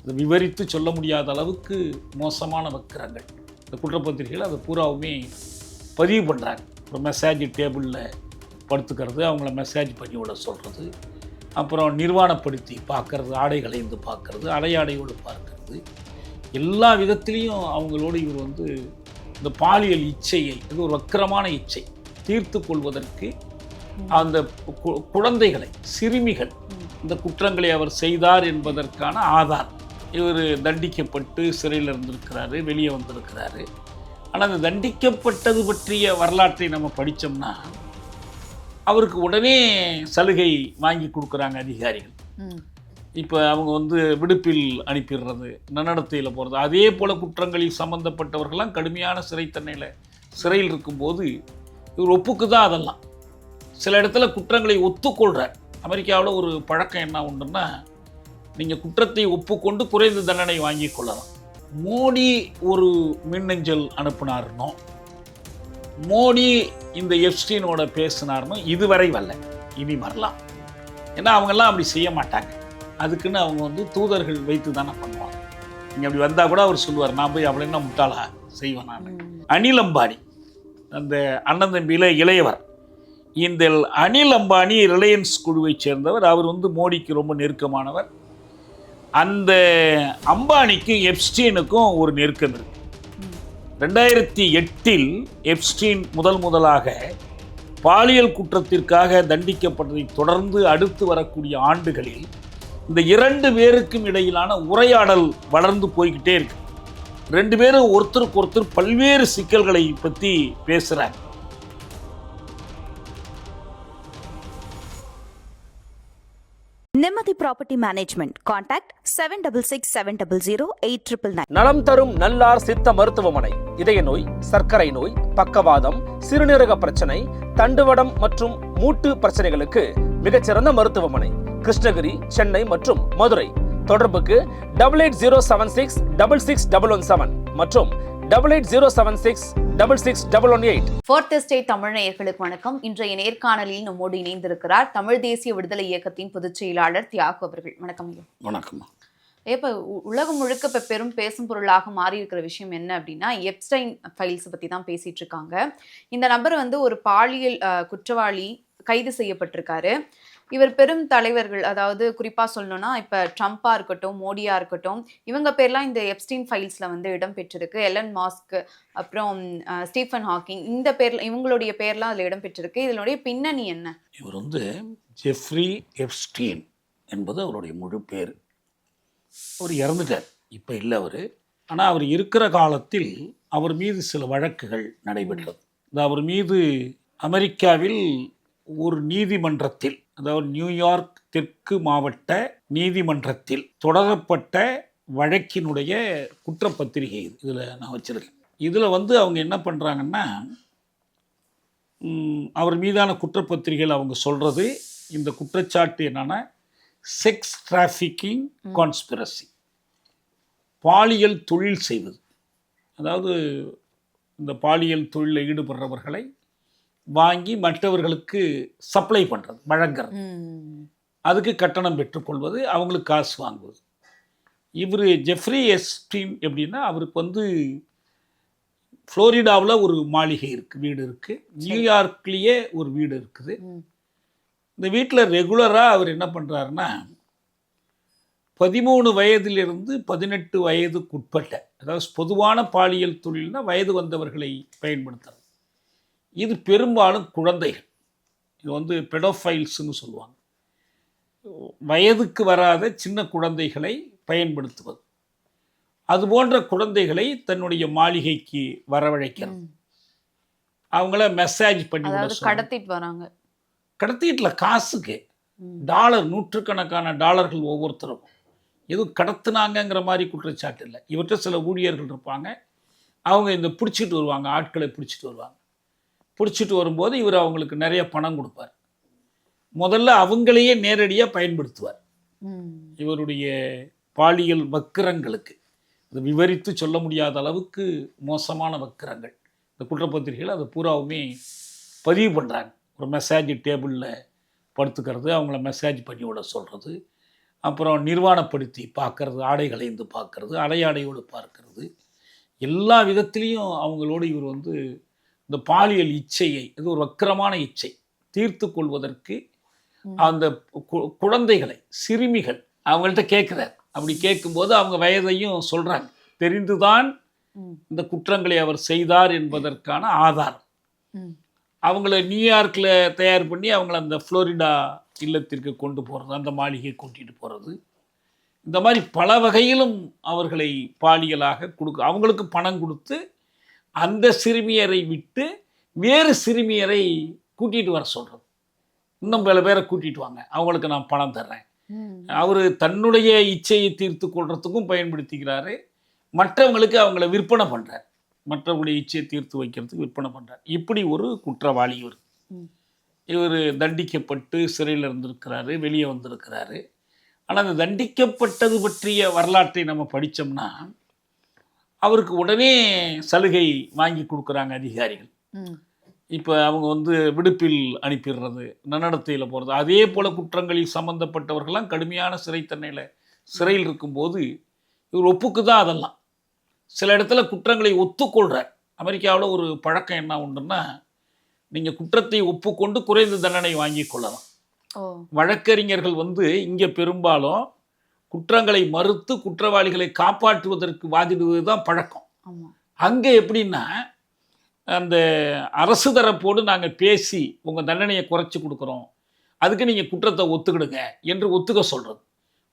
இது விவரித்து சொல்ல முடியாத அளவுக்கு மோசமான வக்கிரங்கள். இந்த குற்றப்பத்திரிகைகள் அதை பூராவுமே பதிவு பண்ணுறாங்க. ஒரு மெசேஜ் டேபிளில் படுத்துக்கிறது, அவங்கள மெசேஜ் பண்ணி விட சொல்கிறது, அப்புறம் நிர்வாணப்படுத்தி பார்க்கறது, ஆடைகளை இருந்து பார்க்கறது, அடையாடையோடு பார்க்கறது, எல்லா விதத்திலையும் அவங்களோடு இவர் வந்து இந்த பாலியல் இச்சையை, இது ஒரு வக்கிரமான இச்சை தீர்த்து கொள்வதற்கு அந்த குழந்தைகளை, சிறுமிகள் இந்த குற்றங்களை அவர் செய்தார் என்பதற்கான ஆதாரம். இவர் தண்டிக்கப்பட்டு சிறையில் இருந்திருக்கிறாரு, வெளியே வந்திருக்கிறாரு. ஆனால் அந்த தண்டிக்கப்பட்டது பற்றிய வரலாற்றை நம்ம படித்தோம்னா அவருக்கு உடனே சலுகை வாங்கி கொடுக்குறாங்க அதிகாரிகள். இப்போ அவங்க வந்து விடுப்பில் அனுப்பிடுறது, நன்னடத்தையில் போகிறது. அதே போல் குற்றங்களில் சம்மந்தப்பட்டவர்கள்லாம் கடுமையான சிறை தண்டனையில் சிறையில் இருக்கும்போது இவர் ஒப்புக்கு தான் அதெல்லாம். சில இடத்துல குற்றங்களை ஒத்துக்கொள்கிறார். அமெரிக்காவில் ஒரு பழக்கம் என்ன உண்டுன்னா, நீங்கள் குற்றத்தை ஒப்புக்கொண்டு குறைந்த தண்டனை வாங்கி கொள்ளலாம். மோடி ஒரு மின்னஞ்சல் அனுப்பினார்னோ, மோடி இந்த எப்ஸ்டீனோட பேசினார்னோ இதுவரை வரல, இனி வரலாம். ஏன்னா அவங்கெல்லாம் அப்படி செய்ய மாட்டாங்க. அதுக்குன்னு அவங்க வந்து தூதர்கள் வைத்து தானே பண்ணுவாங்க. நீங்கள் அப்படி வந்தால் கூட அவர் சொல்லுவார், நான் போய் அவளை என்ன முட்டாளா செய்வேன் நான். அனில் அம்பானி, அந்த அண்ணன் தம்பியில் இளையவர். இந்த அனில் அம்பானி ரிலையன்ஸ் குழுவை சேர்ந்தவர். அவர் வந்து மோடிக்கு ரொம்ப நெருக்கமானவர். அந்த அம்பானிக்கு எப்ஸ்டீனுக்கும் ஒரு நெருக்கம் இருக்கு. 2008 எப்ஸ்டீன் முதலாக பாலியல் குற்றத்திற்காக தண்டிக்கப்பட்டதை தொடர்ந்து அடுத்து வரக்கூடிய ஆண்டுகளில் இந்த 2 பேருக்கும் இடையிலான உரையாடல் வளர்ந்து போய்கிட்டே இருக்கு. 2 பேரும் ஒருத்தருக்கு ஒருத்தர் பல்வேறு சிக்கல்களை பற்றி பேசுகிறாங்க. நிம்மதி ப்ராப்பர்ட்டி மேனேஜ்மெண்ட். கான்டாக்ட் 7667008999. நலம் தரும் நல்லார் சித்த மருத்துவமனை. இதய நோய், சர்க்கரை நோய், பக்கவாதம், சிறுநீரக பிரச்சனை, தண்டுவடம் மற்றும் மூட்டு பிரச்சனைகளுக்கு மிகச்சிறந்த மருத்துவமனை. கிருஷ்ணகிரி, சென்னை மற்றும் மதுரை. தொடர்புக்கு 8807666117 மற்றும் 8807666118. ஃபோர்த் எஸ்டேட் தமிழ் நேயர்களுக்கு வணக்கம். இன்றைய நேர்காணலில் நம்மோடு இணைந்திருக்கிறார் தமிழ் தேசிய விடுதலை இயக்கத்தின் பொதுச் செயலாளர் தியாகு அவர்கள். வணக்கம் ஐயா. வணக்கம். இப்போ உலகம் முழுக்க இப்போ பெரும் பேசும் பொருளாக மாறி இருக்கிற விஷயம் என்ன அப்படின்னா, எப்ஸ்டைன் ஃபைல்ஸ் பற்றி தான் பேசிட்டு இருக்காங்க. இந்த நபர் வந்து ஒரு பாலியல் குற்றவாளி, கைது செய்யப்பட்டிருக்காரு. இவர் பெரும் தலைவர்கள், அதாவது குறிப்பாக சொல்லணும்னா இப்போ ட்ரம்ப்பாக இருக்கட்டும், மோடியாக இருக்கட்டும், இவங்க பேர்லாம் இந்த எப்ஸ்டீன் ஃபைல்ஸில் வந்து இடம் பெற்றிருக்கு. எலன் மாஸ்க், அப்புறம் ஸ்டீஃபன் ஹாக்கிங், இந்த பேர்ல இவங்களுடைய பேர்லாம் அதில் இடம் பெற்றிருக்கு. இதனுடைய பின்னணி என்ன? இவர் வந்து ஜெஃப்ரி எப்ஸ்டீன் என்பது அவருடைய முழு பேர். அவர் இறந்துட்டார், இப்போ இல்லை அவர். ஆனால் அவர் இருக்கிற காலத்தில் அவர் மீது சில வழக்குகள் நடைபெற்றது. அவர் மீது அமெரிக்காவில் ஒரு நீதிமன்றத்தில், அதாவது நியூயார்க் தெற்கு மாவட்ட நீதிமன்றத்தில் தொடரப்பட்ட வழக்கினுடைய குற்றப்பத்திரிகை இது. இதில் நான் வச்சுருக்கேன். இதில் வந்து அவங்க என்ன பண்ணுறாங்கன்னா, அவர் மீதான குற்றப்பத்திரிகைகள் அவங்க சொல்கிறது, இந்த குற்றச்சாட்டு என்னென்னா செக்ஸ் டிராஃபிக்கிங் கான்ஸ்பிரசி, பாலியல் தொழில் செய்வது. அதாவது இந்த பாலியல் தொழிலில் ஈடுபடுறவர்களை வாங்கி மற்றவர்களுக்கு சப்ளை பண்ணுறது, வழங்குறது, அதுக்கு கட்டணம் பெற்றுக்கொள்வது, அவங்களுக்கு காசு வாங்குவது. இவர் ஜெஃப்ரி எப்ஸ்டீன் எப்படின்னா, அவருக்கு வந்து ஃப்ளோரிடாவில் ஒரு மாளிகை இருக்குது, வீடு இருக்குது. நியூயார்க்லேயே ஒரு வீடு இருக்குது. இந்த வீட்டில் ரெகுலராக அவர் என்ன பண்ணுறாருன்னா, 13 வயதிலிருந்து 18 வயதுக்குட்பட்ட, அதாவது பொதுவான பாலியல் தொழில்னா வயது வந்தவர்களை பயன்படுத்துறது. இது பெரும்பாலும் குழந்தைகள். இது வந்து பெடோஃபைல்ஸ்னு சொல்லுவாங்க. வயதுக்கு வராத சின்ன குழந்தைகளை பயன்படுத்துவது. அது போன்ற குழந்தைகளை தன்னுடைய மாளிகைக்கு வரவழைக்கிறது. அவங்கள மெசேஜ் பண்ணி கடத்திட்டு வராங்க. கடத்திட்டுல காசுக்கு டாலர், நூற்றுக்கணக்கான டாலர்கள் ஒவ்வொருத்தரும். எதுவும் கடத்துனாங்கங்கிற மாதிரி குற்றச்சாட்டு இல்லை. இவற்றை சில ஊழியர்கள் இருப்பாங்க, அவங்க இந்த பிடிச்சிட்டு வருவாங்க, ஆட்களை பிடிச்சிட்டு வருவாங்க. பிடிச்சிட்டு வரும்போது இவர் அவங்களுக்கு நிறைய பணம் கொடுப்பார். முதல்ல அவங்களையே நேரடியாக பயன்படுத்துவார். இவருடைய பாலியல் வக்கிரங்களுக்கு அது விவரித்து சொல்ல முடியாத அளவுக்கு மோசமான வக்கிரங்கள். இந்த குற்றப்பத்திரிகைகள் அதை பூராவுமே பதிவு பண்ணுறாங்க. ஒரு மெசேஜ் டேபிளில் படுத்துக்கிறது, அவங்கள மெசேஜ் பண்ணி விட சொல்கிறது, அப்புறம் நிர்வாணப்படுத்தி பார்க்கறது, ஆடை களைந்து பார்க்கறது, அடையாடையோடு பார்க்கறது, எல்லா விதத்திலையும் அவங்களோடு இவர் வந்து இந்த பாலியல் இச்சையை, இது ஒரு வக்கிரமான இச்சை, தீர்த்து கொள்வதற்கு அந்த குழந்தைகளை, சிறுமிகள் அவங்கள்ட்ட கேட்குறார். அப்படி கேட்கும்போது அவங்க வயதையும் சொல்கிறாங்க. தெரிந்துதான் இந்த குற்றங்களை அவர் செய்தார் என்பதற்கான ஆதாரம். அவங்கள நியூயார்க்கில் தயார் பண்ணி அவங்கள அந்த ஃப்ளோரிடா இல்லத்திற்கு கொண்டு போகிறது, அந்த மாளிகையை கூட்டிகிட்டு போகிறது, இந்த மாதிரி பல வகையிலும் அவர்களை பாலியலாக அவங்களுக்கு பணம் கொடுத்து அந்த சிறுமியரை விட்டு வேறு சிறுமியரை கூட்டிகிட்டு வர சொல்கிறது. இன்னும் பல பேரை கூட்டிகிட்டு வாங்க, அவங்களுக்கு நான் பணம் தர்றேன். அவர் தன்னுடைய இச்சையை தீர்த்து கொள்றதுக்கும் பயன்படுத்திக்கிறாரு, மற்றவங்களுக்கு அவங்கள விற்பனை பண்ணுறார், மற்றவங்களுடைய இச்சையை தீர்த்து வைக்கிறதுக்கு விற்பனை பண்ணுறார். இப்படி ஒரு குற்றவாளி இவர் தண்டிக்கப்பட்டு சிறையில் இருந்திருக்கிறாரு, வெளியே வந்திருக்கிறாரு. ஆனால் அந்த தண்டிக்கப்பட்டது பற்றிய வரலாற்றை நம்ம படித்தோம்னா அவருக்கு உடனே சலுகை வாங்கி கொடுக்குறாங்க அதிகாரிகள். இப்போ அவங்க வந்து விடுப்பில் அனுப்பிடுறது, நன்னடத்தையில் போகிறது, அதே போல் குற்றங்களில் சம்மந்தப்பட்டவர்கள்லாம் கடுமையான சிறை தண்டனையில் சிறையில் இருக்கும்போது இவர் ஒப்புக்கு தான் அதெல்லாம். சில இடத்துல குற்றங்களை ஒத்துக்கொள்கிறார். அமெரிக்காவில் ஒரு பழக்கம் என்ன உண்டுன்னா, நீங்கள் குற்றத்தை ஒப்புக்கொண்டு குறைந்த தண்டனை வாங்கி கொள்ளலாம். வழக்கறிஞர்கள் வந்து இங்கே பெரும்பாலும் குற்றங்களை மறுத்து குற்றவாளிகளை காப்பாற்றுவதற்கு வாதிடுவது தான் பழக்கம். அங்கே எப்படின்னா, அந்த அரசு தரப்போடு நாங்கள் பேசி உங்கள் தண்டனையை குறைச்சி கொடுக்குறோம், அதுக்கு நீங்கள் குற்றத்தை ஒத்துக்கிடுங்க என்று ஒத்துக்க சொல்கிறது.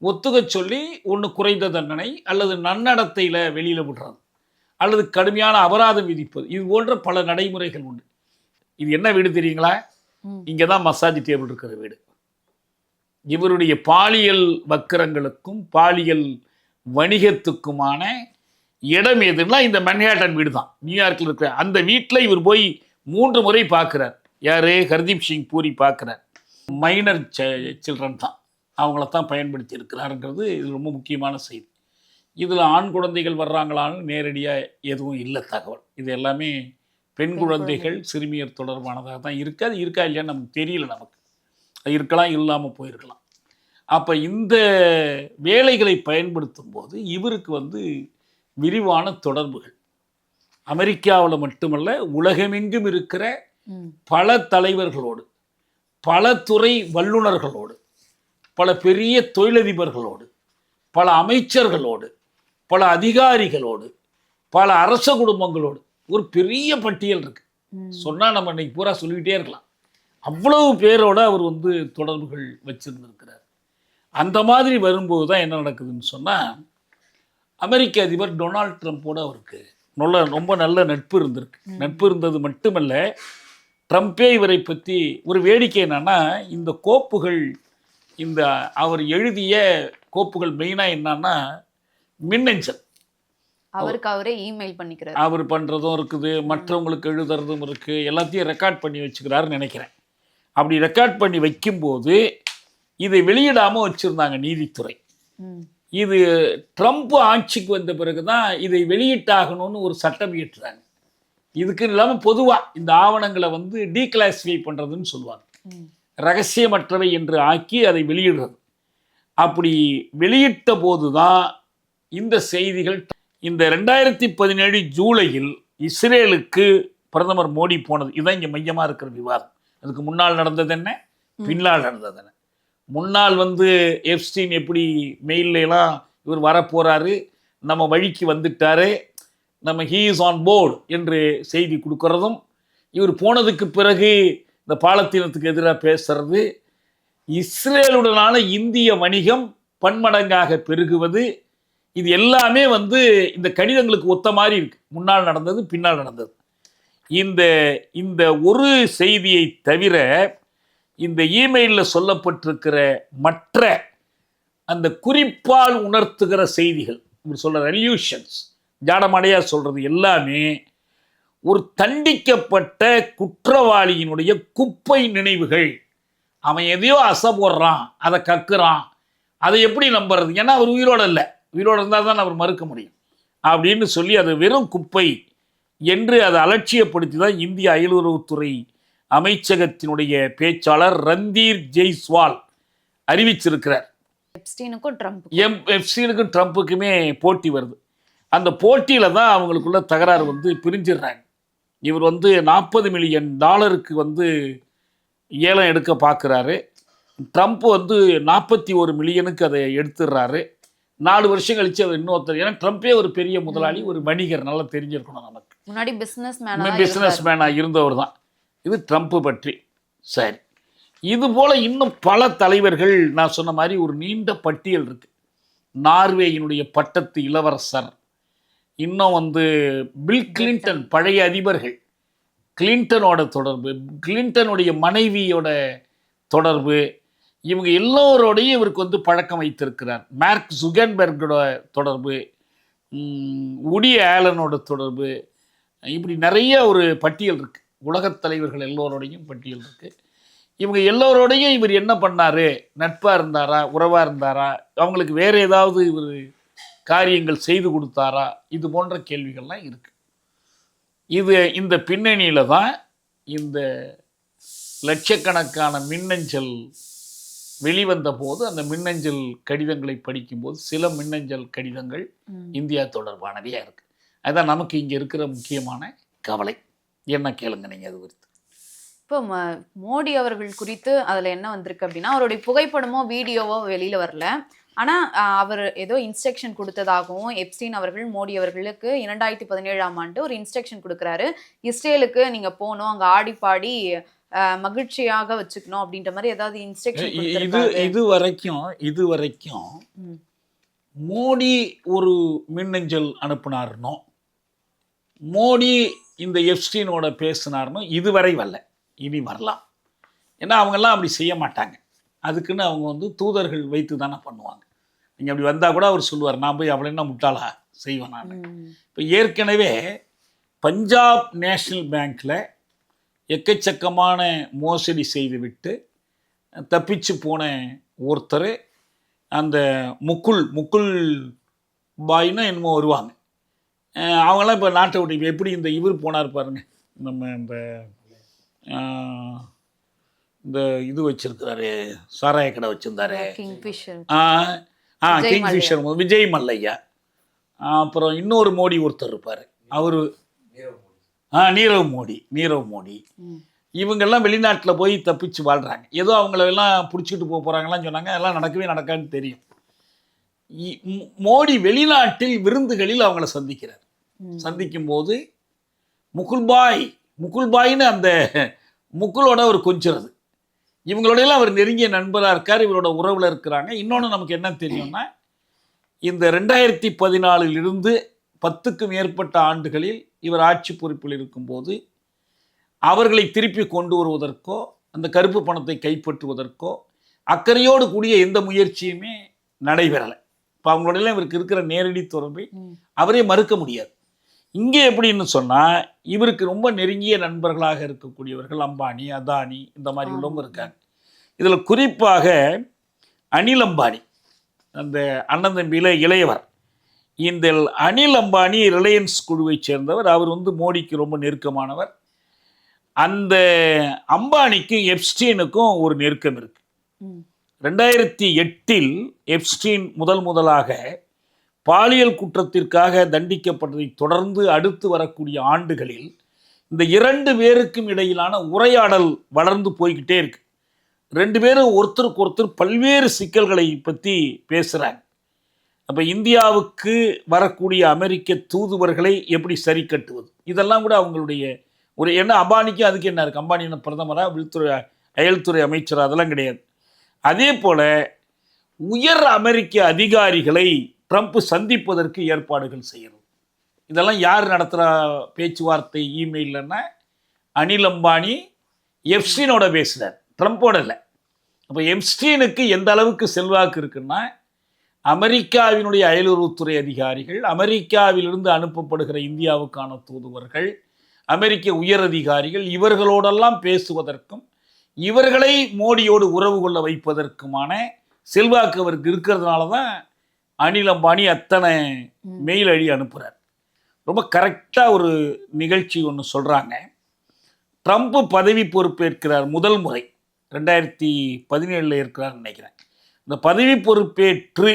ஒத்துக்க சொல்லி ஒன்று குறைந்த தண்டனை அல்லது நன்னடத்தையில் வெளியில் விடுறது அல்லது கடுமையான அபராதம் விதிப்பது, இது போன்ற பல நடைமுறைகள் உண்டு. இது என்ன வீடு தெரியுங்களா? இங்கே தான் மசாஜ் டேபிள் இருக்கிற வீடு. இவருடைய பாலியல் வக்கிரங்களுக்கும் பாலியல் வணிகத்துக்குமான இடம் எதுன்னா இந்த மன்ஹாட்டன் வீடு தான், நியூயார்க்கில் இருக்கிற அந்த வீட்டில் இவர் போய் 3 முறை பார்க்குறார். யார்? ஹர்தீப் சிங் பூரி பார்க்குறார். மைனர் சில்ட்ரன் தான், அவங்கள தான் பயன்படுத்தி இருக்கிறாருங்கிறது இது ரொம்ப முக்கியமான செய்தி. இதில் ஆண் குழந்தைகள் வர்றாங்களான்னு நேரடியாக எதுவும் இல்லை தகவல். இது எல்லாமே பெண் குழந்தைகள் சிறுமியர் தொடர்பானதாக தான் இருக்குது. அது இருக்கா இல்லையான்னு நமக்கு தெரியல. நமக்கு அது இருக்கலாம், இல்லாமல் போயிருக்கலாம். அப்போ இந்த வேலைகளை பயன்படுத்தும் போது இவருக்கு வந்து விரிவான தொடர்புகள் அமெரிக்காவில் மட்டுமல்ல உலகமெங்கும் இருக்கிற பல தலைவர்களோடு, பல துறை வல்லுநர்களோடு, பல பெரிய தொழிலதிபர்களோடு, பல அமைச்சர்களோடு, பல அதிகாரிகளோடு, பல அரச குடும்பங்களோடு ஒரு பெரிய பட்டியல் இருக்கு. சொன்னால் நம்ம இன்னைக்கு பூரா சொல்லிக்கிட்டே இருக்கலாம். அவ்வளவு பேரோட அவர் வந்து தொடர்புகள் வச்சிருந்திருக்கிறார். அந்த மாதிரி வரும்போது தான் என்ன நடக்குதுன்னு சொன்னால், அமெரிக்க அதிபர் டொனால்ட் ட்ரம்ப்போடு அவருக்கு ரொம்ப நல்ல நட்பு இருந்திருக்கு. நட்பு இருந்தது மட்டுமல்ல, ட்ரம்ப்பே இவரை பற்றி ஒரு வேடிக்கை என்னன்னா, இந்த கோப்புகள், இந்த அவர் எழுதிய கோப்புகள் மெயினாக என்னன்னா மின்னஞ்சல், அவருக்கு அவரே இமெயில் பண்ணிக்கிறார். அவர் பண்ணுறதும் இருக்குது, மற்றவங்களுக்கு எழுதுறதும் இருக்குது, எல்லாத்தையும் ரெக்கார்ட் பண்ணி வச்சுக்கிறாருன்னு நினைக்கிறேன். அப்படி ரெக்கார்ட் பண்ணி வைக்கும்போது இதை வெளியிடாமல் வச்சுருந்தாங்க நீதித்துறை. இது ட்ரம்ப் ஆட்சிக்கு வந்த பிறகு தான் இதை வெளியிட்டாகணும்னு ஒரு சட்டம் இயற்றுறாங்க. இதுக்கு இல்லாமல் பொதுவாக இந்த ஆவணங்களை வந்து டீக்ளாசிஃபை பண்ணுறதுன்னு சொல்லுவாங்க, ரகசியமற்றவை என்று ஆக்கி அதை வெளியிடுறது. அப்படி வெளியிட்ட போது தான் இந்த செய்திகள். இந்த 2017 ஜூலையில் இஸ்ரேலுக்கு பிரதமர் மோடி போனது, இதுதான் இங்கே மையமாக இருக்கிற விவாதம். அதுக்கு முன்னால் நடந்தது என்ன, பின்னால் நடந்தது என்ன? முன்னால் வந்து எப்ஸ்டீன் எப்படி மெயிலெலாம் இவர் வரப்போகிறாரு, நம்ம வழிக்கு வந்துட்டாரு, நம்ம ஹீ இஸ் ஆன் போர்டு என்று செய்தி கொடுக்கறதும், இவர் போனதுக்கு பிறகு இந்த பாலத்தீனத்துக்கு எதிராக பேசுறது, இஸ்ரேலுடனான இந்திய வணிகம் பன்மடங்காக பெருகுவது, இது எல்லாமே வந்து இந்த கடிதங்களுக்கு ஒத்த மாதிரி இருக்கு. முன்னால் நடந்தது, பின்னால் நடந்தது. இந்த ஒரு செய்தியை தவிர இந்த இமெயிலில் சொல்லப்பட்டிருக்கிற மற்ற அந்த குறிப்பால் உணர்த்துகிற செய்திகள், இப்படி சொல்கிற ரெல்யூஷன்ஸ், ஜாடமாடையாக சொல்கிறது எல்லாமே ஒரு தண்டிக்கப்பட்ட குற்றவாளியினுடைய குப்பை நினைவுகள். அவன் எதையோ அசை போடுறான், அதை கக்குறான், அதை எப்படி நம்புறது? ஏன்னா அவர் உயிரோடு இல்லை, உயிரோடு இருந்தால் தான் அவர் மறுக்க முடியும் அப்படின்னு சொல்லி அது வெறும் குப்பை என்று அதை அலட்சியப்படுத்தி தான் இந்திய அயலுறவுத்துறை அமைச்சகத்தினுடைய பேச்சாளர் ரந்தீர் ஜெய்ஸ்வால் அறிவிச்சிருக்கிறார். எப்ஸ்டீனுக்கும் ட்ரம்ப் எப்ஸ்டீனுக்கும் ட்ரம்ப்புக்குமே போட்டி வருது. அந்த போட்டியில் தான் அவங்களுக்குள்ள தகராறு வந்து பிரிஞ்சிடுறாங்க. இவர் வந்து $40 மில்லியன் ஏலம் எடுக்க பார்க்குறாரு. ட்ரம்ப் வந்து 41 மில்லியனுக்கு அதை எடுத்துடுறாரு. 4 வருஷம் கழிச்சு அவர் இன்னொருத்தர், ஏன்னா ட்ரம்ப்பே ஒரு பெரிய முதலாளி, ஒரு வணிகர், நல்லா தெரிஞ்சிருக்கணும் நமக்கு. முன்னாடி பிஸ்னஸ் மேனாக இருந்தவர் தான். இது ட்ரம்ப் பற்றி. சரி, இது போல் இன்னும் பல தலைவர்கள், நான் சொன்ன மாதிரி ஒரு நீண்ட பட்டியல் இருக்குது. நார்வேயினுடைய பட்டத்து இளவரசர், இன்னும் வந்து பில் கிளின்டன், பழைய அதிபர்கள், கிளின்டனோட தொடர்பு, கிளின்டனுடைய மனைவியோட தொடர்பு, இவங்க எல்லோரோடையும் இவருக்கு வந்து பழக்கம் வைத்திருக்கிறார். மார்க் ஜுகன்பெர்கோட தொடர்பு, உடி ஆலனோட தொடர்பு, இப்படி நிறைய ஒரு பட்டியல் இருக்குது. உலகத் தலைவர்கள் எல்லோரோடையும் பட்டியல் இருக்குது. இவங்க எல்லோரோடையும் இவர் என்ன பண்ணார், நட்பாக இருந்தாரா, உறவாக இருந்தாரா, அவங்களுக்கு வேறு ஏதாவது இவர் காரியங்கள் செய்து கொடுத்தாரா, இது போன்ற கேள்விகள்லாம் இருக்குது. இந்த பின்னணியில் தான் இந்த லட்சக்கணக்கான மின்னஞ்சல் வெளிவந்த போது, அந்த மின்னஞ்சல் கடிதங்களை படிக்கும்போது சில மின்னஞ்சல் கடிதங்கள் இந்தியா தொடர்பானவையாக இருக்குது. அதுதான் நமக்கு இங்கே இருக்கிற முக்கியமான கவலை. என்ன கேளுங்க நீங்கள் அது குறித்து. இப்போ மோடி அவர்கள் குறித்து அதில் என்ன வந்திருக்கு அப்படின்னா, அவருடைய புகைப்படமோ வீடியோவோ வெளியில் வரல. ஆனால் அவர் ஏதோ இன்ஸ்ட்ரக்ஷன் கொடுத்ததாகவும், எப்ஸ்டீன் அவர்கள் மோடி அவர்களுக்கு 2017ஆம் ஆண்டு ஒரு இன்ஸ்ட்ரக்ஷன் கொடுக்குறாரு. இஸ்ரேலுக்கு நீங்கள் போகணும், அங்கே ஆடி பாடி மகிழ்ச்சியாக வச்சுக்கணும் அப்படின்ற மாதிரி ஏதாவது இன்ஸ்ட்ரக்ஷன். இது வரைக்கும் மோடி ஒரு மின்னஞ்சல் அனுப்புனாருனோ, மோடி இந்த எப்ஸ்டீனோட பேசினார்னோ இதுவரை வரல. இனி வரலாம். ஏன்னா அவங்கெல்லாம் அப்படி செய்ய மாட்டாங்க. அதுக்குன்னு அவங்க வந்து தூதர்கள் வைத்து தானே பண்ணுவாங்க. நீங்கள் அப்படி வந்தால் கூட அவர் சொல்லுவார், நான் போய் அவளை என்ன முட்டாளா செய்வேன் நான். இப்போ ஏற்கனவே பஞ்சாப் நேஷ்னல் பேங்க்கில் எக்கச்சக்கமான மோசடி செய்துவிட்டு தப்பிச்சு போன ஒருத்தர், அந்த முக்குல் பாய்னா என்னமோ வருவாங்க. அவங்களாம் இப்போ நாட்டை விட்டு எப்படி இந்த இவர் போனார் பாருங்க, நம்ம இந்த இது வச்சிருக்கிறாரு, சாராய கடை வச்சிருந்தாரு, கிங்ஃபிஷர் விஜய் மல்லையா. அப்புறம் இன்னொரு மோடி ஒருத்தர் இருப்பார், அவர் நீரவ் மோடி. இவங்கெல்லாம் வெளிநாட்டில் போய் தப்பிச்சு வாழ்கிறாங்க. ஏதோ அவங்களெல்லாம் பிடிச்சிட்டு போகிறாங்களான்னு சொன்னாங்க. அதெல்லாம் நடக்கான்னு தெரியும். மோடி வெளிநாட்டில் விருந்துகளில் அவங்கள சந்திக்கும் போது முகுல்பாய்னு அந்த முகுலோட அவர் கொஞ்சிறது, இவங்களோடையெல்லாம் அவர் நெருங்கிய நண்பராக இருக்கார், இவரோட உறவில் இருக்கிறாங்க. இன்னொன்று நமக்கு என்ன தெரியும்னா, இந்த 2014 10க்கும் மேற்பட்ட ஆண்டுகளில் இவர் ஆட்சி பொறுப்பில் இருக்கும்போது அவர்களை திருப்பி கொண்டு வருவதற்கோ, அந்த கருப்பு பணத்தை கைப்பற்றுவதற்கோ அக்கறையோடு கூடிய எந்த முயற்சியுமே நடைபெறலை. இப்போ அவங்களோடலாம் இவருக்கு இருக்கிற நேரடி தொடர்பை அவரே மறுக்க முடியாது. இங்கே எப்படின்னு சொன்னால், இவருக்கு ரொம்ப நெருங்கிய நண்பர்களாக இருக்கக்கூடியவர்கள் அம்பானி, அதானி, இந்த மாதிரி உள்ளவங்க இருக்காங்க. இதில் குறிப்பாக அனில் அம்பானி, அந்த அண்ணன் தம்பியில் இளையவர். இந்த அனில் அம்பானி ரிலையன்ஸ் குழுவை சேர்ந்தவர். அவர் வந்து மோடிக்கு ரொம்ப நெருக்கமானவர். அந்த அம்பானிக்கும் எப்ஸ்டீனுக்கும் ஒரு நெருக்கம் இருக்கு. 2008 எப்ஸ்டீன் முதலாக பாலியல் குற்றத்திற்காக தண்டிக்கப்பட்டதை தொடர்ந்து அடுத்து வரக்கூடிய ஆண்டுகளில் இந்த 2 பேருக்கும் இடையிலான உரையாடல் வளர்ந்து போய்கிட்டே இருக்கு. 2 பேரும் ஒருத்தருக்கு ஒருத்தர் பல்வேறு சிக்கல்களை பற்றி பேசுகிறாங்க. அப்போ இந்தியாவுக்கு வரக்கூடிய அமெரிக்க தூதுவர்களை எப்படி சரி கட்டுவது, இதெல்லாம் கூட அவங்களுடைய ஒரு என்ன. அம்பானிக்கு அதுக்கு என்ன இருக்குது, அம்பானி என்ன பிரதமராக, அயல்துறை அமைச்சர், அதெல்லாம் கிடையாது. அதே போல் உயர் அமெரிக்க அதிகாரிகளை ட்ரம்ப் சந்திப்பதற்கு ஏற்பாடுகள் செய்யணும். இதெல்லாம் யார் நடத்துகிற பேச்சுவார்த்தை, இமெயில்னா அனில் அம்பானி எப்ஸ்டீனோட பேசுகிறார், ட்ரம்ப்போட இல்லை. அப்போ எப்ஸ்டீனுக்கு எந்த அளவுக்கு செல்வாக்கு இருக்குன்னா, அமெரிக்காவினுடைய அயலுறவுத்துறை அதிகாரிகள், அமெரிக்காவிலிருந்து அனுப்பப்படுகிற இந்தியாவுக்கான தூதுவர்கள், அமெரிக்க உயர் அதிகாரிகள், இவர்களோடெல்லாம் பேசுவதற்கும் இவர்களை மோடியோடு உறவு கொள்ள வைப்பதற்குமான செல்வாக்கு அவருக்கு இருக்கிறதுனால தான் அனில் அம்பானி அத்தனை மெயில் அழி அனுப்புகிறார். ரொம்ப கரெக்டாக ஒரு நிகழ்ச்சி ஒன்று சொல்கிறாங்க. ட்ரம்ப் பதவி பொறுப்பேற்கிறார் முதல் முறை 2017 இருக்கிறார்னு நினைக்கிறேன். இந்த பதவி பொறுப்பேற்று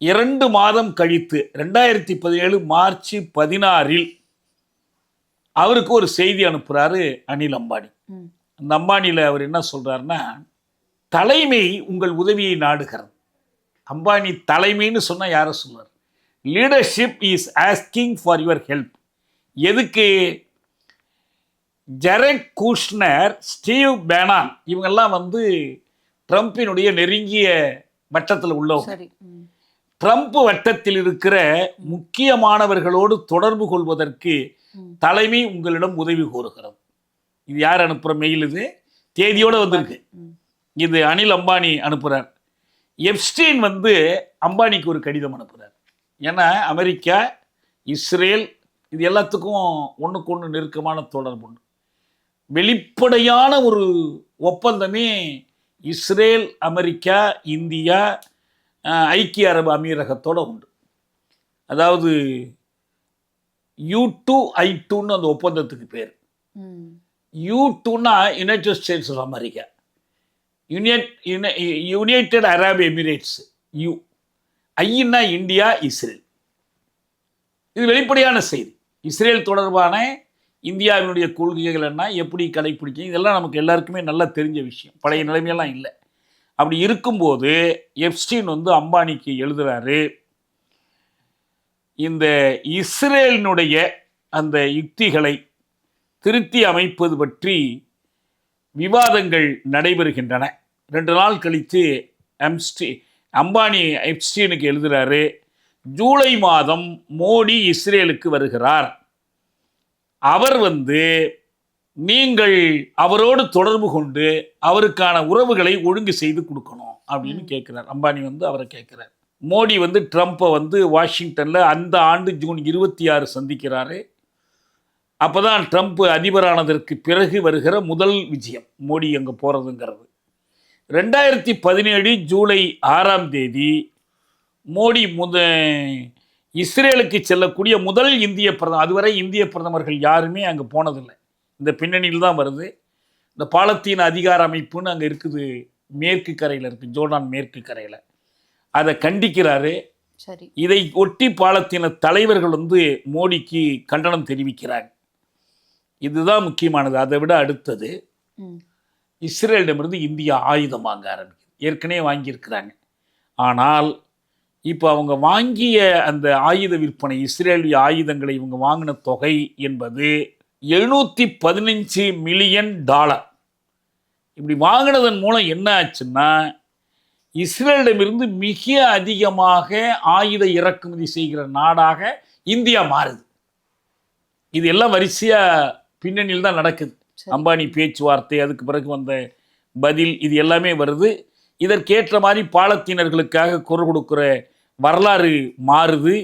2 மாதம் கழித்து 2017 மார்ச் 16 அவருக்கு ஒரு செய்தி அனுப்புகிறாரு அனில் அம்பானி. அந்த அம்பானியில் அவர் என்ன சொல்கிறாருன்னா, தலைமை உங்கள் உதவியை நாடுகிறது. அம்பானி தலைமைன்னு சொன்னால் யாரை சொல்வார்? Leadership is asking for your help. எதுக்கு? ஜெரட் கூஷ்னர், ஸ்டீவ் பேனான் இவங்கெல்லாம் வந்து ட்ரம்பினுடைய நெருங்கிய வட்டத்தில் உள்ளவங்க. ட்ரம்ப் வட்டத்தில் இருக்கிற முக்கியமானவர்களோடு தொடர்பு கொள்வதற்கு தலைமை உங்களிடம் உதவி கோருகிறது. இது யார் அனுப்புகிற மெயில்? இது தேதியோடு வந்திருக்கு. இது அனில் அம்பானி அனுப்புகிறார். எப்ஸ்டீன் வந்து அம்பானிக்கு ஒரு கடிதம் அனுப்புகிறார். ஏன்னா அமெரிக்கா, இஸ்ரேல் இது எல்லாத்துக்கும் ஒன்றுக்கு ஒன்று நெருக்கமான தொடர்பு உண்டு. வெளிப்படையான ஒரு ஒப்பந்தமே இஸ்ரேல், அமெரிக்கா, இந்தியா, ஐக்கிய அரபு அமீரகத்தோடு உண்டு. அதாவது U2I2ன்னு அந்த ஒப்பந்தத்துக்கு பேர். U2னா United States of America, United அரபு எமிரேட்ஸ், யூ. ஐன்னா இந்தியா, இஸ்ரேல். இது வெளிப்படையான செய்தி. இஸ்ரேல் தொடர்பான இந்தியாவினுடைய கொள்கைகள் என்ன, எப்படி கடைப்பிடிக்கும், இதெல்லாம் நமக்கு எல்லாருக்குமே நல்லா தெரிஞ்ச விஷயம். பழைய நிலைமையெல்லாம் இல்லை. அப்படி இருக்கும்போது எப்ஸ்டீன் வந்து அம்பானிக்கு எழுதுகிறாரு, இந்த இஸ்ரேலினுடைய அந்த யுக்திகளை திருத்தி அமைப்பது பற்றி விவாதங்கள் நடைபெறுகின்றன. 2 நாள் கழித்து அம்பானி எப்ஸ்டீனுக்கு எழுதுகிறாரு, ஜூலை மாதம் மோடி இஸ்ரேலுக்கு வருகிறார். அவர் வந்து நீங்கள் அவரோடு தொடர்பு கொண்டு அவருக்கான உறவுகளை ஒழுங்கு செய்து கொடுக்கணும் அப்படின்னு கேட்குறார். அம்பானி வந்து அவரை கேட்குறார். மோடி வந்து ட்ரம்ப்பை வந்து வாஷிங்டனில் அந்த ஆண்டு ஜூன் 26 சந்திக்கிறாரு. அப்போ தான் ட்ரம்ப் அதிபரானதற்கு பிறகு வருகிற முதல் விஜயம் மோடி அங்கே போகிறதுங்கிறது. 2017 ஜூலை 6 மோடி இஸ்ரேலுக்கு செல்லக்கூடிய முதல் இந்திய பிரதமர். அதுவரை இந்திய பிரதமர்கள் யாருமே அங்கே போனதில்லை. இந்த பின்னணியில் தான் வருது. இந்த பாலத்தீன அதிகார அமைப்புன்னு அங்கே இருக்குது, மேற்கு கரையில் இருக்குது, ஜோர்டான் மேற்கு கரையில். அதை கண்டிக்கிறாரு. சரி. இதை ஒட்டி பாலத்தீன தலைவர்கள் வந்து மோடிக்கு கண்டனம் தெரிவிக்கிறாங்க. இதுதான் முக்கியமானது. அதை விட அடுத்தது, இஸ்ரேலிடமிருந்து இந்தியா ஆயுதம் வாங்க ஆரம்பிக்குது. ஏற்கனவே வாங்கியிருக்கிறாங்க. ஆனால் இப்போ அவங்க வாங்கிய அந்த ஆயுத விற்பனை, இஸ்ரேலிய ஆயுதங்களை இவங்க வாங்கின தொகை என்பது $715 மில்லியன். இப்படி வாங்கினதன் மூலம் என்ன ஆச்சுன்னா, இஸ்ரேலிடமிருந்து மிக அதிகமாக ஆயுத இறக்குமதி செய்கிற நாடாக இந்தியா மாறுது. இது எல்லாம் வரிசையாக பின்னணியில் தான் நடக்குது. அம்பானி பேச்சுவார்த்தை, அதுக்கு பிறகு வந்த பதில், இது எல்லாமே வருது. இதற்கேற்ற மாதிரி பாலத்தீனர்களுக்காக குரல் கொடுக்குற வரலாறு மாறுது.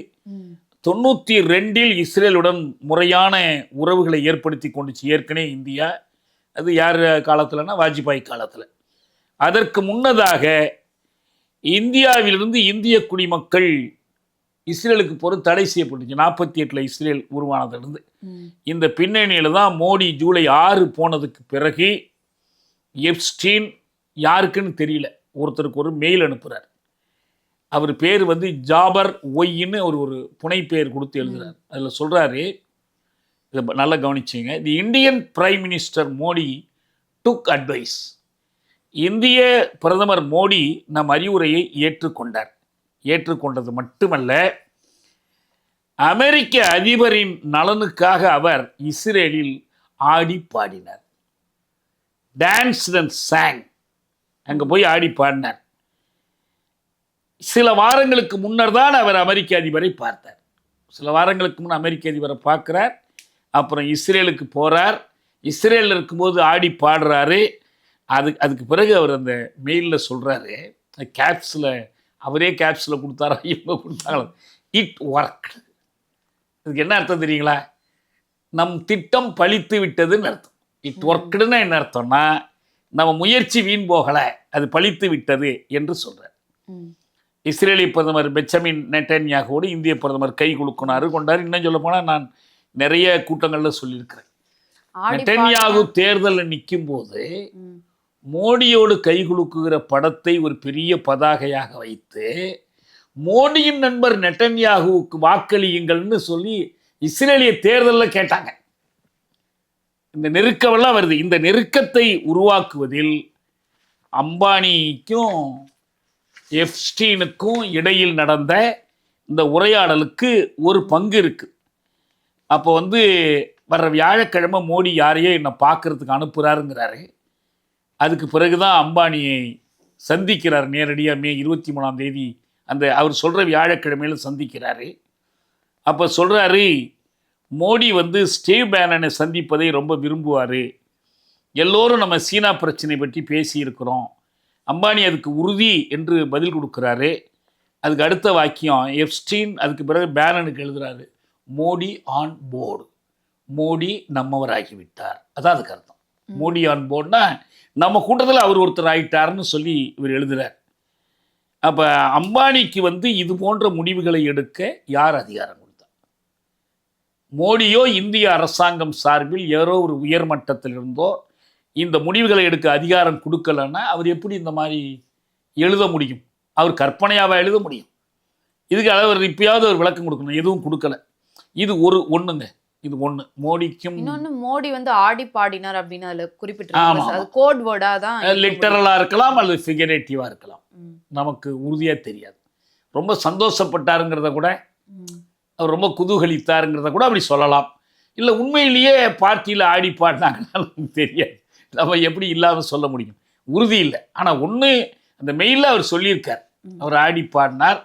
92 இஸ்ரேலுடன் முறையான உறவுகளை ஏற்படுத்தி கொண்டுச்சு ஏற்கனவே இந்தியா. அது யார் காலத்தில்னா வாஜ்பாய் காலத்தில். அதற்கு முன்னதாக இந்தியாவிலிருந்து இந்திய குடிமக்கள் இஸ்ரேலுக்கு போகிற தடை செய்யப்பட்டுச்சு 48 இஸ்ரேல் உருவானதிலிருந்து. இந்த பின்னணியில் தான் மோடி ஜூலை 6 போனதுக்கு பிறகு எப்ஸ்டீன் யாருக்குன்னு தெரியல, ஒருத்தருக்கு ஒரு மெயில் அனுப்புகிறார். அவர் பேர் வந்து ஜாபர் ஒய்ன்னு ஒரு புனை பெயர் கொடுத்து எழுதுகிறார். அதில் சொல்கிறாரு, இதை நல்லா கவனிச்சிங்க, the Indian prime minister Modi took advice. இந்திய பிரதமர் மோடி நம் அறிவுரையை ஏற்றுக்கொண்டார். ஏற்றுக்கொண்டது மட்டுமல்ல, அமெரிக்க அதிபரின் நலனுக்காக அவர் இஸ்ரேலில் ஆடி பாடினார். டான்ஸ் அண்ட் சாங், அங்கே போய் ஆடி பாடினார். சில வாரங்களுக்கு முன்னர் தான் அவர் அமெரிக்க அதிபரை பார்த்தார். சில வாரங்களுக்கு முன் அமெரிக்க அதிபரை பார்க்குறார். அப்புறம் இஸ்ரேலுக்கு போகிறார். இஸ்ரேலில் இருக்கும்போது ஆடி பாடுறாரு. அதுக்கு பிறகு அவர் அந்த மெயிலில் சொல்கிறாரு, கேப்ஸில் அவரே கேப்ஸில் கொடுத்தாரா இவங்க கொடுத்தாங்களா, இட் ஒர்க். இதுக்கு என்ன அர்த்தம் தெரியுங்களா? நம் திட்டம் பழித்து விட்டதுன்னு அர்த்தம். இட் ஒர்க்குன்னு என்ன அர்த்தம்னா, நம்ம முயற்சி வீண் போகலை, அது பழித்து விட்டது என்று சொல்கிறார். இஸ்ரேலிய பிரதமர் பெஞ்சமின் நெட்டன்யாகோடு இந்திய பிரதமர் கை குலுக்கினாரு, கொண்டாரு. இன்னும் சொல்ல போனால் நான் நிறைய கூட்டங்களில் சொல்லியிருக்கிறேன். நெட்டன்யாகு தேர்தலில் நிற்கும் போது மோடியோடு கை குலுக்குகிற படத்தை ஒரு பெரிய பதாகையாக வைத்து மோடியின் நண்பர் நெட்டன்யாகுவுக்கு வாக்களியுங்கள்னு சொல்லி இஸ்ரேலிய தேர்தலில் கேட்டாங்க. இந்த நெருக்கமெல்லாம் வருது. இந்த நெருக்கத்தை உருவாக்குவதில் அம்பானிக்கும் எப்ஸ்டீனுக்கும் இடையில் நடந்த இந்த உரையாடலுக்கு ஒரு பங்கு இருக்கு. அப்போ வர்ற வியாழக்கிழமை மோடி யாரையோ என்னை பார்க்கறதுக்கு அனுப்புகிறாருங்கிறாரு. அதுக்கு பிறகுதான் அம்பானியை சந்திக்கிறார் நேரடியாக. மே 23 அந்த அவர் சொல்கிற வியாழக்கிழமையில சந்திக்கிறாரு. அப்போ சொல்கிறாரு, மோடி ஸ்டீவ் பேனனை சந்திப்பதை ரொம்ப விரும்புவார். எல்லோரும் நம்ம சீனா பிரச்சனை பற்றி பேசியிருக்கிறோம். அம்பானி அதுக்கு உறுதி என்று பதில் கொடுக்குறாரு. அதுக்கு அடுத்த வாக்கியம் எப்ஸ்டீன் அதுக்கு பிறகு பேனனுக்கு எழுதுறாரு, மோடி ஆன் போர்டு, மோடி நம்மவராகிவிட்டார். அதான் அதுக்கு அர்த்தம். மோடி ஆன் போர்டுனா நம்ம கூட்டத்தில் அவர் ஒருத்தர் ஆகிட்டார்னு சொல்லி இவர் எழுதுறார். அப்போ அம்பானிக்கு இது போன்ற முடிவுகளை எடுக்க யார் அதிகாரம் கொடுத்தா? மோடியோ இந்திய அரசாங்கம் சார்பில் யாரோ ஒரு உயர்மட்டத்தில் இருந்தோ இந்த முடிவுகளை எடுக்க அதிகாரம் கொடுக்கலன்னா அவர் எப்படி இந்த மாதிரி எழுத முடியும்? அவர் கற்பனையாவா எழுத முடியும்? இதுக்கு அவர் இப்பயாவது ஒரு விளக்கம் கொடுக்கணும். எதுவும் கொடுக்கல. இது ஒண்ணுங்க. இது ஒண்ணு. மோடிக்கும் இன்னொன்னு, மோடி ஆடி பாடினார் அப்படின்னு அதுல குறிப்பிட்டிருக்காங்க. அது கோட் வேர்டா தான் லிட்டரலா இருக்கலாம் அல்லது ஃபிகரேட்டிவா இருக்கலாம். நமக்கு உறுதியா தெரியாது. ரொம்ப சந்தோஷப்பட்டாருங்கிறத கூட, அவர் ரொம்ப குதூகலித்தாருங்கிறத கூட அப்படி சொல்லலாம். இல்லை உண்மையிலேயே பார்ட்டியில் ஆடி பாடினாங்கன்னு தெரியாது. நம்ம எப்படி இல்லாமல் சொல்ல முடியும்? உறுதி இல்லை. ஆனால் ஒன்று, அந்த மெயிலில் அவர் சொல்லியிருக்கார், அவர் ஆடி பாடினார்.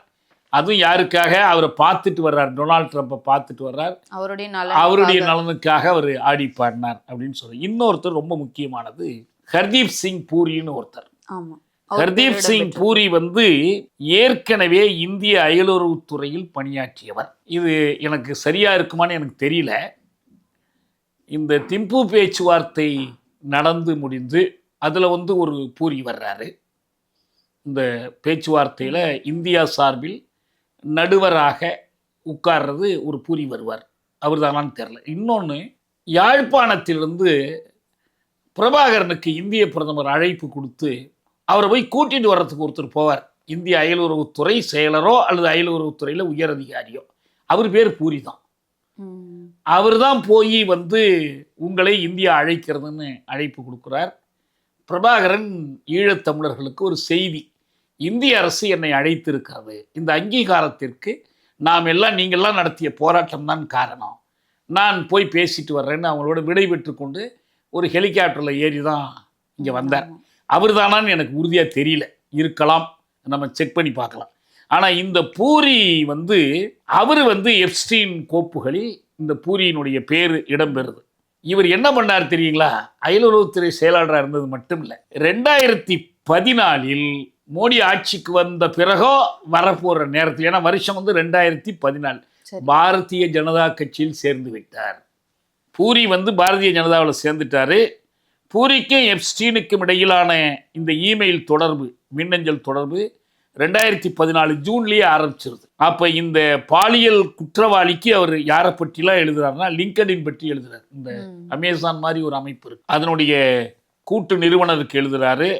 அதுவும் யாருக்காக? அவரை பார்த்துட்டு வர்றார், டொனால்ட் ட்ரம்ப்பை பார்த்துட்டு வர்றார், அவருடைய நலனுக்காக அவர் ஆடி பாடினார் அப்படின்னு சொல்றார். இன்னொருத்தர் ரொம்ப முக்கியமானது, ஹர்தீப் சிங் பூரின்னு ஒருத்தர். ஹர்தீப் சிங் பூரி ஏற்கனவே இந்திய அயலுறவுத்துறையில் பணியாற்றியவர். இது எனக்கு சரியா இருக்குமான்னு எனக்கு தெரியல. இந்த திம்பு பேச்சுவார்த்தை நடந்து முடிந்து அதில் ஒரு பூரி வர்றாரு. இந்த பேச்சுவார்த்தையில் இந்தியா சார்பில் நடுவராக உட்கார்றது ஒரு பூரி வருவார். அவர் தானான்னு தெரில. இன்னொன்று, யாழ்ப்பாணத்திலிருந்து பிரபாகரனுக்கு இந்திய பிரதமர் அழைப்பு கொடுத்து அவரை போய் கூட்டிட்டு வர்றதுக்கு ஒருத்தர் போவார். இந்திய அயலுறவுத்துறை செயலரோ அல்லது அயலுறவுத்துறையில் உயர் அதிகாரியோ, அவர் பேர் பூரி தான். அவர் தான் போய் உங்களை இந்தியா அழைக்கிறதுன்னு அழைப்பு கொடுக்குறார். பிரபாகரன் ஈழத்தமிழர்களுக்கு ஒரு செய்தி, இந்திய அரசு என்னை அழைத்திருக்கிறது, இந்த அங்கீகாரத்திற்கு நீங்கள்லாம் நடத்திய போராட்டம் தான் காரணம், நான் போய் பேசிட்டு வர்றேன்னு அவங்களோட விடை பெற்று கொண்டு ஒரு ஹெலிகாப்டரில் ஏறி தான் இங்கே வந்தார். அவர் தானான்னு எனக்கு உறுதியாக தெரியல, இருக்கலாம், நம்ம செக் பண்ணி பார்க்கலாம். ஆனால் இந்த பூரி அவர் எப்ஸ்டீன் கோப்புகளில் இந்த பூரியினுடைய பேர் இடம்பெறுது. இவர் என்ன பண்ணார் தெரியுங்களா? அயலுறவுத்துறை செயலாளராக இருந்தது மட்டும் இல்லை, 2014 மோடி ஆட்சிக்கு வந்த பிறகோ வரப்போகிற நேரத்தில், ஏன்னா வருஷம் 2014, பாரதிய ஜனதா கட்சியில் சேர்ந்து விட்டார். பூரி பாரதிய ஜனதாவில் சேர்ந்துட்டாரு. பூரிக்கும் எப்ஸ்டீனுக்கும் இடையிலான இந்த இமெயில் தொடர்பு, மின்னஞ்சல் தொடர்பு 2014 ஜூன்லேயே ஆரம்பிச்சிருது. அப்போ இந்த பாலியல் குற்றவாளிக்கு அவர் யாரை பற்றிலாம் எழுதுறாருன்னா, லிங்கடின் பற்றி எழுதுறாரு. இந்த அமேசான் மாதிரி ஒரு அமைப்பு இருக்கு, அதனுடைய கூட்டு நிறுவனருக்கு எழுதுறாரு.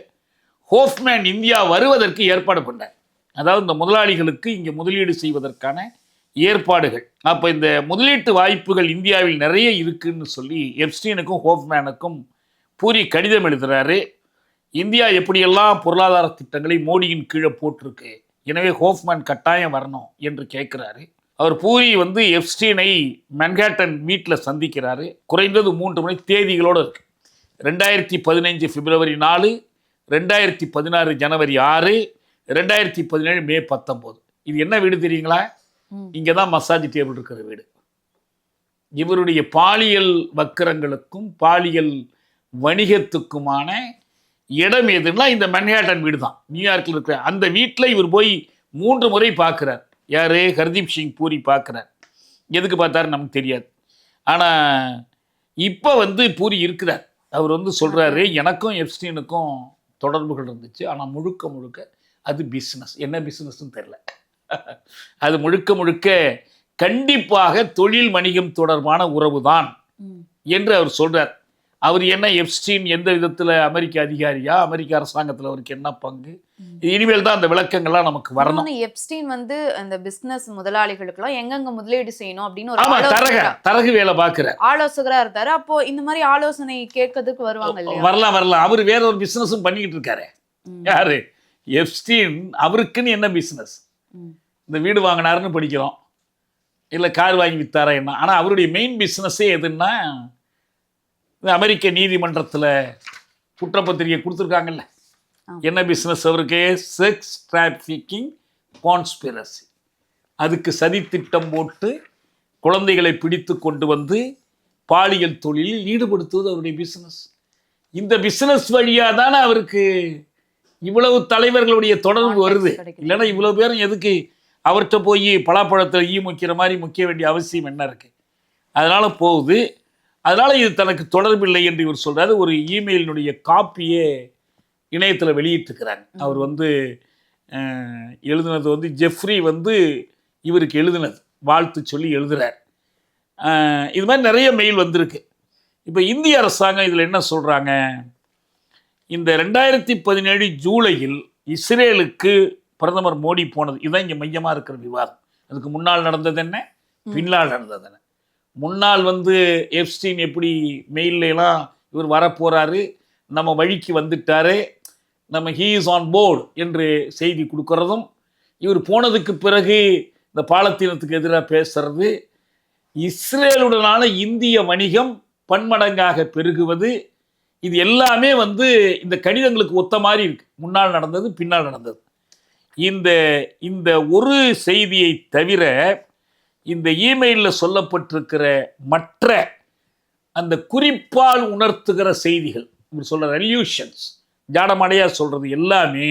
ஹோஃப்மேன் இந்தியா வருவதற்கு ஏற்பாடு பண்ணார். அதாவது இந்த முதலாளிகளுக்கு இங்கே முதலீடு செய்வதற்கான ஏற்பாடுகள். அப்போ இந்த முதலீட்டு வாய்ப்புகள் இந்தியாவில் நிறைய இருக்குன்னு சொல்லி எப்ஸ்டீனுக்கும் ஹோஃப்மேனுக்கும் பூரி கடிதம் எழுதுறாரு. இந்தியா எப்படியெல்லாம் பொருளாதார திட்டங்களை மோடியின் கீழே போட்டிருக்கு, எனவே ஹோஃப்மேன் கட்டாயம் வரணும் என்று கேட்குறாரு. அவர் பூரி எப்ஸ்டீனை மன்ஹாட்டன் வீட்டில் சந்திக்கிறாரு. குறைந்தது 3 முறை தேதிகளோடு இருக்கு. 2015 பிப்ரவரி 4, 2016 ஜனவரி 6, 2017 மே 19. இது என்ன வீடு தெரியுங்களா? இங்கே தான் மசாஜ் டேபிள் இருக்கிற வீடு. இவருடைய பாலியல் வக்கிரங்களுக்கும் பாலியல் வணிகத்துக்குமான இடம் எதுன்னா இந்த மன்ஹாட்டன் வீடு தான், நியூயார்க்கில் இருக்கிற அந்த வீட்டில் இவர் போய் 3 முறை பார்க்குறார். யார்? ஹர்தீப் சிங் பூரி பார்க்குறார். எதுக்கு பார்த்தாரு நமக்கு தெரியாது. ஆனால் இப்போ பூரி இருக்கிறார். அவர் சொல்கிறாரு, எனக்கும் எப்ஸ்டீனுக்கும் தொடர்புகள் இருந்துச்சு, ஆனால் முழுக்க அது பிஸ்னஸ். என்ன பிஸ்னஸ்ன்னு தெரில. அது முழுக்க கண்டிப்பாக தொழில் வணிகம் தொடர்பான உறவு தான் என்று அவர் சொல்கிறார். அவர் என்ன எப்ஸ்டீன் எந்த விதத்தில் அமெரிக்க அதிகாரியா, அமெரிக்க அரசாங்கத்தில் அவருக்கு என்ன பங்கு, இனிமேல் தான் அந்த விளக்கங்கள்லாம் நமக்கு வரணும். எப்ஸ்டீன் வந்து அந்த பிசினஸ் முதலாளிகளுக்கெல்லாம் எங்கெங்க முதலீடு செய்யணும் அப்படின்னு ஒரு ஆமா, தரகு வேலை பார்க்கிற ஆலோசகரா இருந்தாரு. அப்போ இந்த மாதிரி ஆலோசனை கேட்கறதுக்கு வருவாங்க இல்லையா? வரலாம். அவர் வேற ஒரு பிசினஸும் பண்ணிக்கிட்டு இருக்காரு. யாரு? எப்ஸ்டீன். அவருக்குன்னு என்ன பிசினஸ்? இந்த வீடு வாங்கினாருன்னு படிக்கிறோம், இல்லை கார் வாங்கி வித்தாரா என்ன. ஆனால் அவருடைய மெயின் பிஸ்னஸே எதுன்னா, இந்த அமெரிக்க நீதிமன்றத்தில் குற்றப்பத்திரிகை கொடுத்துருக்காங்கல்ல, என்ன பிஸ்னஸ் அவருக்கு? Sex trafficking conspiracy. அதுக்கு சதித்திட்டம் போட்டு குழந்தைகளை பிடித்து கொண்டு வந்து பாலியல் தொழிலில் ஈடுபடுத்துவது அவருடைய பிஸ்னஸ். இந்த பிஸ்னஸ் வழியாக தானே அவருக்கு இவ்வளவு தலைவர்களுடைய தொடர்பு வருது. இல்லைன்னா இவ்வளவு பேரும் எதுக்கு அவர்கிட்ட போய் பலாப்பழத்தில் ஈ முக்கிற மாதிரி முக்கிய வேண்டிய அவசியம் என்ன இருக்குது? அதனால் போகுது. அதனால் இது தனக்கு தொடர்பில்லை என்று இவர் சொல்கிறாரு. ஒரு இமெயிலினுடைய காப்பியே இணையத்தில் வெளியிட்டிருக்கிறாங்க. அவர் வந்து எழுதுனது வந்து ஜெஃப்ரி வந்து இவருக்கு எழுதுனது, வாழ்த்து சொல்லி எழுதுகிறார். இது மாதிரி நிறைய மெயில் வந்திருக்கு. இப்போ இந்திய அரசாங்கம் இதில் என்ன சொல்கிறாங்க? இந்த 2017 ஜூலையில் இஸ்ரேலுக்கு பிரதமர் மோடி போனது, இதுதான் இங்கே மையமாக இருக்கிற விவாதம். அதுக்கு முன்னால் நடந்தது என்ன, பின்னால் நடந்தது என்ன? முன்னால் வந்து எப்ஸ்டீன் எப்படி மெயிலெலாம் இவர் வரப்போகிறாரு, நம்ம வழிக்கு வந்துட்டாரு, நம்ம ஹீ இஸ் ஆன் போர்டு என்று செய்தி கொடுக்கறதும், இவர் போனதுக்கு பிறகு இந்த பாலத்தீனத்துக்கு எதிராக பேசுறது, இஸ்ரேலுடனான இந்திய வணிகம் பன்மடங்காக பெருகுவது, இது எல்லாமே வந்து இந்த கடிதங்களுக்கு ஒத்த மாதிரி இருக்கு. முன்னால் நடந்தது, பின்னால் நடந்தது. இந்த ஒரு செய்தியை தவிர இந்த இமெயிலில் சொல்லப்பட்டிருக்கிற மற்ற அந்த குறிப்பால் உணர்த்துகிற செய்திகள், சொல்ற ரெல்யூஷன்ஸ், ஜாடமடையாக சொல்றது எல்லாமே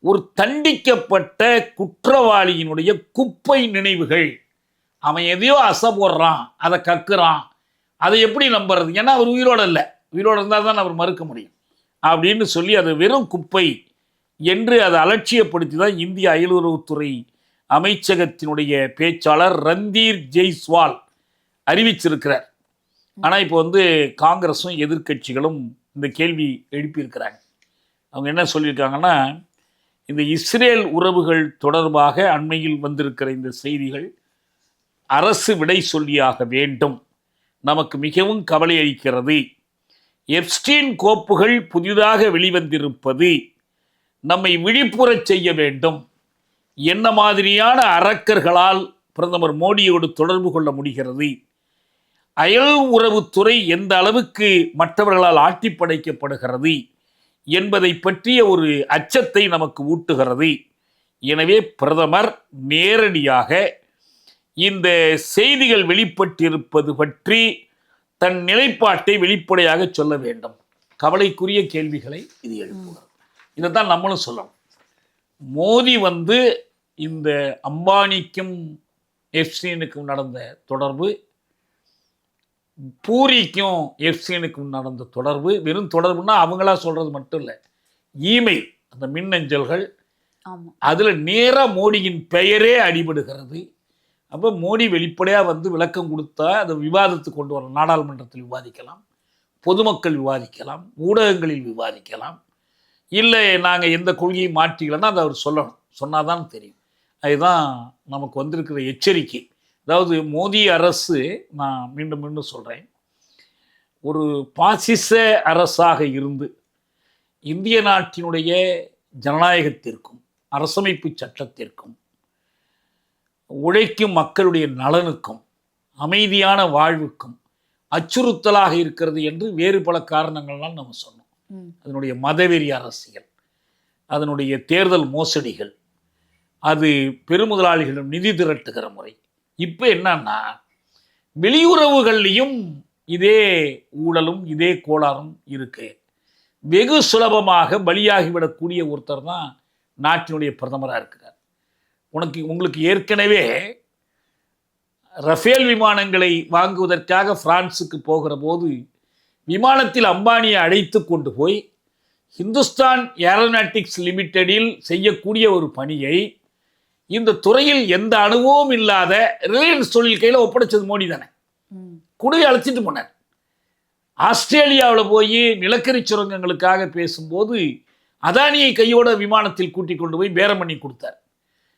ஒரு தண்டிக்கப்பட்ட குற்றவாளியினுடைய குப்பை நினைவுகள். அவன் எதையோ அசை போடுறான், அதை கக்குறான், அதை எப்படி நம்புறது? ஏன்னா அவர் உயிரோடு இல்லை, உயிரோடு இருந்தால் தான் அவர் மறுக்க முடியும் அப்படின்னு சொல்லி அது வெறும் குப்பை என்று அதை அலட்சியப்படுத்தி தான் இந்திய அயலுறவுத்துறை அமைச்சகத்தினுடைய பேச்சாளர் ரந்தீர் ஜெய்ஸ்வால் அறிவிச்சிருக்கிறார். ஆனால் இப்போ வந்து காங்கிரஸும் எதிர்க்கட்சிகளும் இந்த கேள்வி எழுப்பியிருக்கிறாங்க. அவங்க என்ன சொல்லியிருக்காங்கன்னா, இந்த இஸ்ரேல் உறவுகள் தொடர்பாக அண்மையில் வந்திருக்கிற இந்த செய்திகள் அரசு விடை சொல்லியாக வேண்டும், நமக்கு மிகவும் கவலை அளிக்கிறது. எப்ஸ்டீன் கோப்புகள் புதிதாக வெளிவந்திருப்பது நம்மை விழிப்புறச் செய்ய வேண்டும். என்ன மாதிரியான அரக்கர்களால் பிரதமர் மோடியோடு தொடர்பு கொள்ள முடிகிறது, அயல் உறவுத்துறை எந்த அளவுக்கு மற்றவர்களால் ஆட்டி படைக்கப்படுகிறது என்பதை பற்றிய ஒரு அச்சத்தை நமக்கு ஊட்டுகிறது. எனவே பிரதமர் நேரடியாக இந்த செய்திகள் வெளிப்பட்டிருப்பது பற்றி தன் நிலைப்பாட்டை வெளிப்படையாக சொல்ல வேண்டும். கவலைக்குரிய கேள்விகளை இது எழுப்புகிறது. இதைத்தான் நம்மளும் சொல்லணும். மோடி வந்து இந்த அம்பானிக்கும் எப்ஸ்டீனுக்கும் நடந்த தொடர்பு, பூரிக்கும் எப்ஸ்டீனுக்கும் நடந்த தொடர்பு, வெறும் தொடர்புன்னா அவங்களா சொல்றது மட்டும் இல்லை, இமெயில், அந்த மின்னஞ்சல்கள், அதில் நேராக மோடியின் பெயரே அடிபடுகிறது. அப்போ மோடி வெளிப்படையாக வந்து விளக்கம் கொடுத்தா அதை விவாதத்துக்கு கொண்டு வரலாம். நாடாளுமன்றத்தில் விவாதிக்கலாம், பொதுமக்கள் விவாதிக்கலாம், ஊடகங்களில் விவாதிக்கலாம். இல்லை நாங்கள் எந்த கொள்கையை மாற்றிக்கலன்னா அதை அவர் சொல்லணும், சொன்னாதான் தெரியும். அதுதான் நமக்கு வந்திருக்கிற எச்சரிக்கை. அதாவது மோடி அரசு, நான் மீண்டும் மீண்டும் சொல்கிறேன், ஒரு பாசிச அரசாக இருந்து இந்திய நாட்டினுடைய ஜனநாயகத்திற்கும் அரசமைப்பு சட்டத்திற்கும் உழைக்கும் மக்களுடைய நலனுக்கும் அமைதியான வாழ்வுக்கும் அச்சுறுத்தலாக இருக்கிறது என்று வேறு பல காரணங்கள்லாம் நம்ம சொன்னோம். அதனுடைய மதவெறி அரசியல், அதனுடைய தேர்தல் மோசடிகள், அது பெருமுதலாளிகளிடம் நிதி திரட்டுகிற முறை. இப்போ என்னன்னா வெளியுறவுகள்லையும் இதே ஊழலும் இதே கோளாறும் இருக்கு. வெகு சுலபமாக பலியாகிவிடக்கூடிய ஒருத்தர் தான் நாட்டினுடைய பிரதமராக இருக்கிறார். உங்களுக்கு ஏற்கனவே ரஃபேல் விமானங்களை வாங்குவதற்காக பிரான்ஸுக்கு போகிற போது விமானத்தில் அம்பானியை அழைத்து கொண்டு போய் ஹிந்துஸ்தான் ஏரோநாட்டிக்ஸ் லிமிடெடில் செய்யக்கூடிய ஒரு பணியை இந்த துறையில் எந்த அனுபவமும் இல்லாத ரிலையன்ஸ் தொழில் கையில் ஒப்படைச்சது மோடி தானே. குடியை அழைச்சிட்டு போனார். ஆஸ்திரேலியாவில் போய் நிலக்கரி சுரங்கங்களுக்காக பேசும்போது அதானியை கையோட விமானத்தில் கூட்டிக் கொண்டு போய் பேரம் பண்ணி கொடுத்தார்.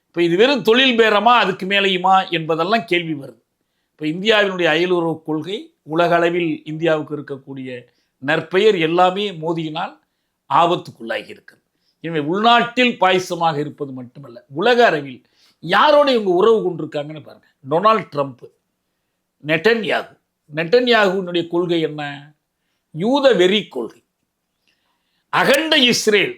இப்போ இது வெறும் தொழில் பேரமா, அதுக்கு மேலேயுமா என்பதெல்லாம் கேள்வி வருது. இப்போ இந்தியாவினுடைய அயலுறவு கொள்கை, உலக அளவில் இந்தியாவுக்கு இருக்கக்கூடிய நற்பெயர் எல்லாமே மோதியினால் ஆபத்துக்குள்ளாகி இருக்கிறது. எனவே உள்நாட்டில் பாயசமாக இருப்பது மட்டுமல்ல, உலக அளவில் யாரோட இவங்க உறவு கொண்டிருக்காங்கன்னு பாருங்க. டொனால்ட் ட்ரம்ப், நெட்டன்யாகுனுடைய கொள்கை என்ன? யூத வெறி கொள்கை. அகண்ட இஸ்ரேல்,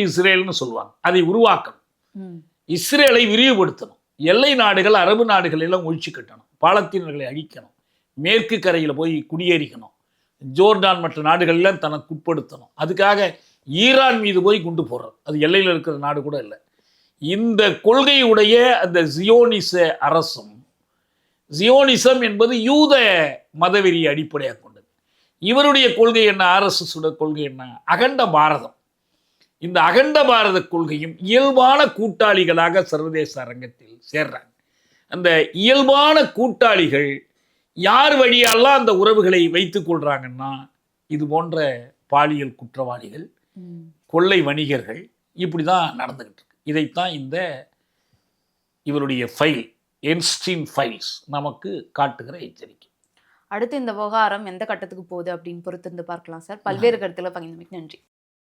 இஸ்ரேல்னு சொல்லுவாங்க, அதை உருவாக்கணும், இஸ்ரேலை விரிவுபடுத்தணும், எல்லை நாடுகள் அரபு நாடுகள் எல்லாம் ஒழிச்சு கட்டணும், பாலத்தீனர்களை அழிக்கணும், மேற்கு கரையில் போய் குடியேறிக்கணும், ஜோர்டான் மற்ற நாடுகளெல்லாம் தனக்கு உட்படுத்தணும். அதுக்காக ஈரான் மீது போய் குண்டு போடுறது, அது எல்லையில் இருக்கிற நாடு கூட இல்லை. இந்த கொள்கையுடைய அந்த ஜியோனிச அரசும், ஜியோனிசம் என்பது யூத மதவெறியை அடிப்படையாக கொண்டது. இவருடைய கொள்கை என்ன? RSS கொள்கை என்ன? அகண்ட பாரதம். இந்த அகண்ட பாரத கொள்கையும் இயல்பான கூட்டாளிகளாக சர்வதேச அரங்கத்தில் சேர்றாங்க. அந்த இயல்பான கூட்டாளிகள் யார் வழியெல்லாம் அந்த உறவுகளை வைத்துக் கொள்றாங்கன்னா, இது போன்ற பாலியல் குற்றவாளிகள், கொள்ளை வணிகர்கள், இப்படி தான் நடந்துகிட்டு இருக்கு. இதைத்தான் இந்த இவருடைய ஃபைல், எப்ஸ்டீன் ஃபைல்ஸ் நமக்கு காட்டுகிற எச்சரிக்கை. அடுத்து இந்த விவகாரம் எந்த கட்டத்துக்கு போகுது அப்படின்னு பொறுத்திருந்து பார்க்கலாம் சார். பல்வேறு கருத்துல பகிர்ந்தமைக்கு நன்றி.